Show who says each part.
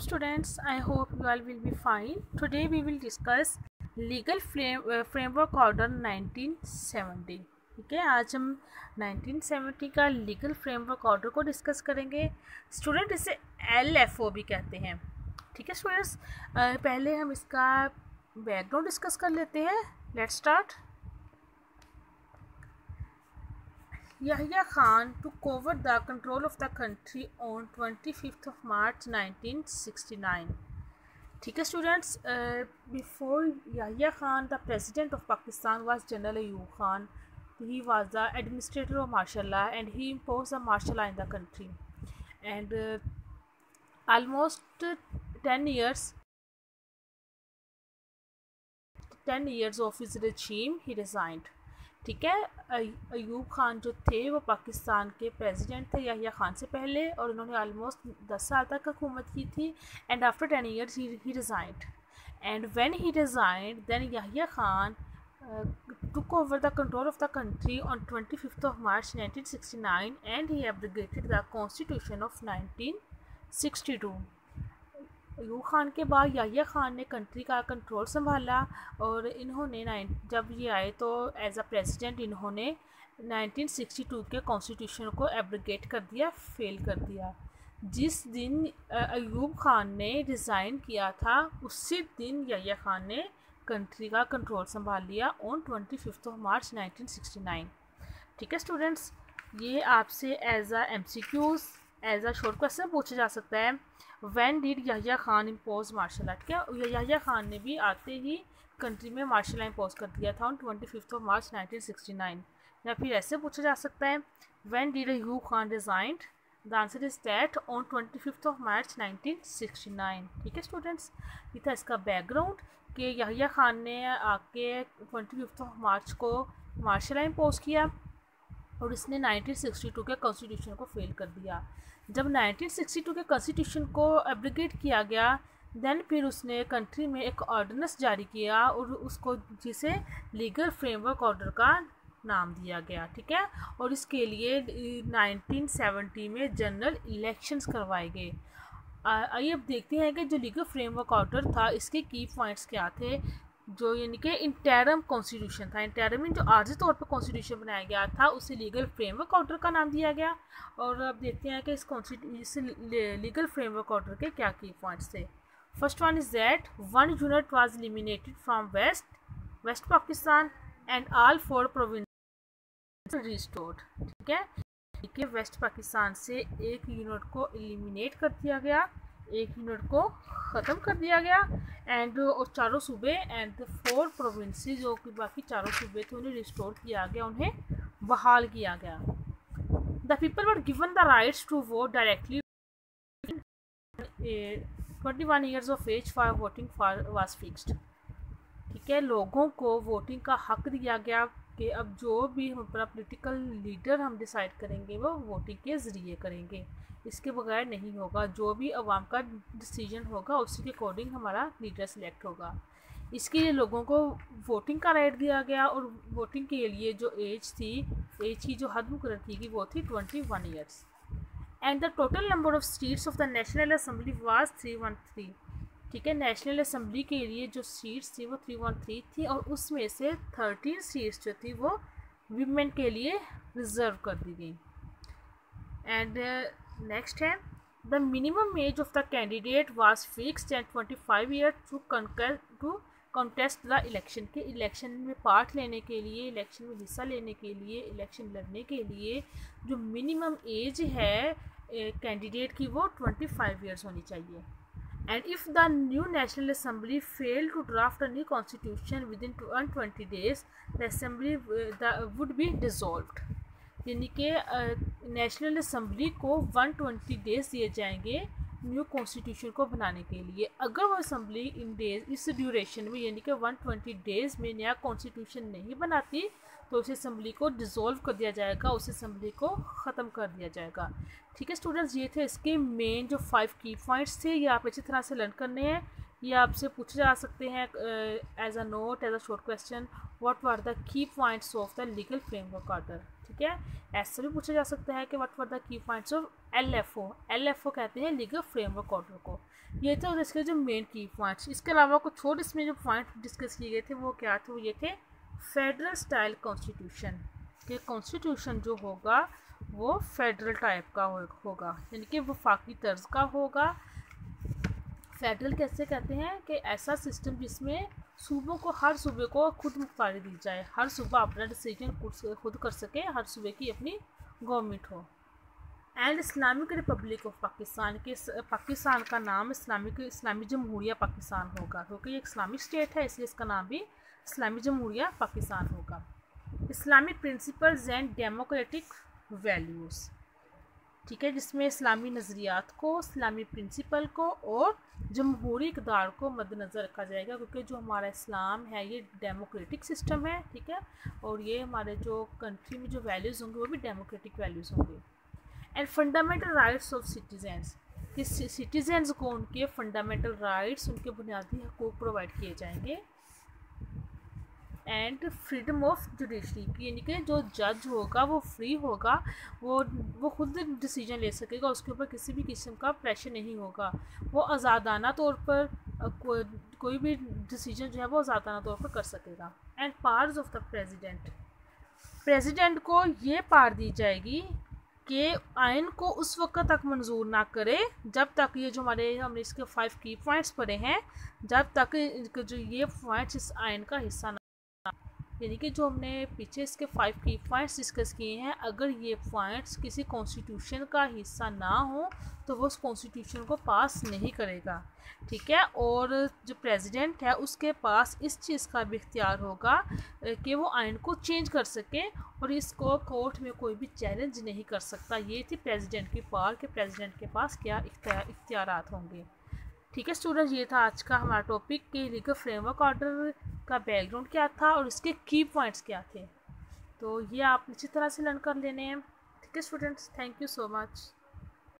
Speaker 1: students, I hope you all will be fine. Today we will discuss legal framework order 1970। ठीक है, आज हम 1970 का लीगल फ्रेमवर्क ऑर्डर को डिस्कस करेंगे। स्टूडेंट इसे LFO भी कहते हैं। ठीक है स्टूडेंट्स, पहले हम इसका बैकग्राउंड डिस्कस कर लेते हैं। Let's start. Yahya Khan took over the control of the country on 25th of March 1969. ठीक है students, before Yahya Khan, the president of Pakistan was General Ayub Khan. He was the administrator of martial law and he imposed the martial law in the country. And almost 10 years of his regime, he resigned. ठीक है, अयूब खान जो थे वो पाकिस्तान के president थे याहिया खान से पहले, और उन्होंने ऑलमोस्ट 10 साल तक हुकूमत की थी। And after 10 years he resigned, and when he resigned then Yahya Khan took over the control of the country on 25th of March 1969 and he abrogated the constitution of 1962. Ayub Khan के बाद याहिया खान ने कंट्री का कंट्रोल संभाला और इन्होंने जब ये आए तो एज अ प्रेसिडेंट इन्होंने 1962 के कॉन्स्टिट्यूशन को एब्रोगेट कर दिया, फेल कर दिया। जिस दिन अयूब खान ने रिज़ाइन किया था उसी दिन याहिया खान ने कंट्री का कंट्रोल संभाल लिया ऑन 25th of March 1969। ठीक है स्टूडेंट्स, ये आपसे as a MCQs as a short question पूछा जा सकता है। When did Yahya Khan impose martial law. ठीक है, याहिया खान ने भी आते ही कंट्री में मार्शल लॉ इम्पोज कर दिया था ऑन 25th of March 1969। या फिर ऐसे पूछा जा सकता है when did Ayub Khan resigned. The answer is that on 25th of March 1969। ठीक है स्टूडेंट्स, ये था इसका बैकग्राउंड कि याहिया खान ने आके 25th of March को मार्शल लॉ इम्पोज किया और इसने 1962 के कॉन्स्टिट्यूशन को फेल कर दिया। जब 1962 के कॉन्स्टिट्यूशन को एब्रोगेट किया गया देन फिर उसने कंट्री में एक ऑर्डिनेंस जारी किया और उसको जिसे लीगल फ्रेमवर्क ऑर्डर का नाम दिया गया। ठीक है, और इसके लिए 1970 में जनरल इलेक्शंस करवाए गए। आइए अब देखते हैं कि जो लीगल फ्रेमवर्क ऑर्डर था इसके की पॉइंट्स क्या थे। जो यानी कि इंटरम कॉन्स्टिट्यूशन था, इंटरम में जो आर्जी तौर पर कॉन्स्टिट्यूशन बनाया गया था उसे लीगल फ्रेमवर्क ऑर्डर का नाम दिया गया। और अब देखते हैं कि इस लीगल फ्रेमवर्क ऑर्डर के क्या की पॉइंट्स थे। First one is that 1 unit was eliminated from west Pakistan and all 4 province restored. ठीक है, कि वेस्ट पाकिस्तान से एक यूनिट को एलिमिनेट कर दिया गया, एक यूनिट को ख़त्म कर दिया गया एंड और चारों सूबे एंड 4 प्रोविंसेस जो कि बाकी चारों सूबे थे उन्हें रिस्टोर किया गया, उन्हें बहाल किया गया। The people were given the rights to vote directly 21 years of age for voting was fixed. ठीक है, लोगों को वोटिंग का हक दिया गया कि अब जो भी हम अपना पॉलिटिकल लीडर हम डिसाइड करेंगे वो वोटिंग के ज़रिए करेंगे, इसके बगैर नहीं होगा। जो भी अवाम का डिसीजन होगा उसी के अकॉर्डिंग हमारा लीडर सेलेक्ट होगा। इसके लिए लोगों को वोटिंग का राइट दिया गया और वोटिंग के लिए जो एज की जो हद मुकर्रर की गई वो थी 21 years। And the total number of seats of the national assembly was 313। ठीक है, नेशनल असम्बली के लिए जो सीट्स थी वो 313 थी और उसमें से 13 सीट्स जो थी वो वीमेन के लिए रिजर्व कर दी गई। एंड नेक्स्ट है the minimum age of the candidate was fixed and 25 years to contest the election. के इलेक्शन में पार्ट लेने के लिए, इलेक्शन में हिस्सा लेने के लिए, इलेक्शन लड़ने के लिए जो मिनिमम एज है कैंडिडेट की वो 25 years होनी चाहिए। And if the new National Assembly failed to draft a new constitution within 120 days, the assembly would be dissolved। यानी कि नेशनल असम्बली को 120 डेज दिए जाएंगे न्यू कॉन्स्टिट्यूशन को बनाने के लिए। अगर वो असम्बली इस ड्यूरेशन में यानी कि 120 डेज़ में नया कॉन्स्टिट्यूशन नहीं बनाती तो उस असम्बली को डिज़ोल्व कर दिया जाएगा, उस असम्बली को ख़त्म कर दिया जाएगा। ठीक है स्टूडेंट्स, ये थे इसके मेन जो 5 की पॉइंट्स थे, ये आप अच्छी तरह से लर्न करने हैं। ये आपसे पूछे जा सकते हैं as a note, as a short question, what were the key points of the legal framework order. ठीक है, ऐसे भी पूछा जा सकता है कि what were the key points of LFO। LFO कहते हैं लीगल फ्रेमवर्क ऑर्डर को। ये थे इसके जो मेन की पॉइंट्स। इसके अलावा कुछ और इसमें जो पॉइंट डिस्कस किए गए थे वो क्या थे, वो ये थे फेडरल स्टाइल कॉन्स्टिट्यूशन, कि कॉन्स्टिट्यूशन जो होगा वो फेडरल टाइप का होगा, यानी कि वफाकी तर्ज का होगा। फेडरल कैसे कहते हैं कि ऐसा सिस्टम जिसमें सूबों को, हर सूबे को खुद मुख्तारी दी जाए, हर सूबा अपना डिसीजन खुद कर सके, हर सूबे की अपनी गवर्नमेंट हो। And Islamic Republic of Pakistan, के पाकिस्तान का नाम इस्लामी जमहूरिया पाकिस्तान होगा, क्योंकि ये इस्लामिक स्टेट है इसलिए इसका नाम भी इस्लामी जमहूरिया पाकिस्तान होगा। Islamic principles and democratic values, ठीक है, जिसमें इस्लामी नज़रियात को, इस्लामी प्रिंसिपल को और जमहूरी इक़दार को मद्देनज़र रखा जाएगा, क्योंकि जो हमारा इस्लाम है ये डेमोक्रेटिक सिस्टम है, ठीक है, और ये हमारे जो कंट्री में जो वैल्यूज़ होंगे वो भी डेमोक्रेटिक वैल्यूज़ होंगे। And fundamental rights of citizens, कि सिटीजन्स को उनके फंडामेंटल राइट्स, उनके बुनियादी हकूक़ प्रोवाइड किए जाएंगे। एंड फ्रीडम ऑफ जुडिशरी, यानी कि जो जज होगा वो फ्री होगा, वो खुद डिसीजन ले सकेगा, उसके ऊपर किसी भी किस्म का प्रेशर नहीं होगा, वो आज़ादाना तौर पर कोई भी डिसीजन जो है वो आज़ादाना तौर पर कर सकेगा। And powers of the president को ये पावर दी जाएगी कि आइन को उस वक्त तक मंजूर ना करे जब तक ये जो हमने इसके 5 की पॉइंट्स पढ़े हैं, जब तक जो ये पॉइंट्स इस आइन का हिस्सा, यानी कि जो हमने पीछे इसके 5 की पॉइंट्स डिस्कस किए हैं, अगर ये पॉइंट्स किसी कॉन्स्टिट्यूशन का हिस्सा ना हो तो वो उस कॉन्स्टिट्यूशन को पास नहीं करेगा, ठीक है। और जो प्रेसिडेंट है उसके पास इस चीज़ का भी इख्तियार होगा कि वो आइन को चेंज कर सके, और इसको कोर्ट में कोई भी चैलेंज नहीं कर सकता। ये थी प्रेसिडेंट की पावर, कि प्रेसिडेंट के पास क्या इख्तियारात होंगे, ठीक है स्टूडेंट्स। ये था आज का हमारा टॉपिक कि लीगल फ्रेमवर्क ऑर्डर का बैकग्राउंड क्या था और इसके की पॉइंट्स क्या थे, तो ये आप अच्छी तरह से लर्न कर लेने हैं, ठीक है students. Thank you so much.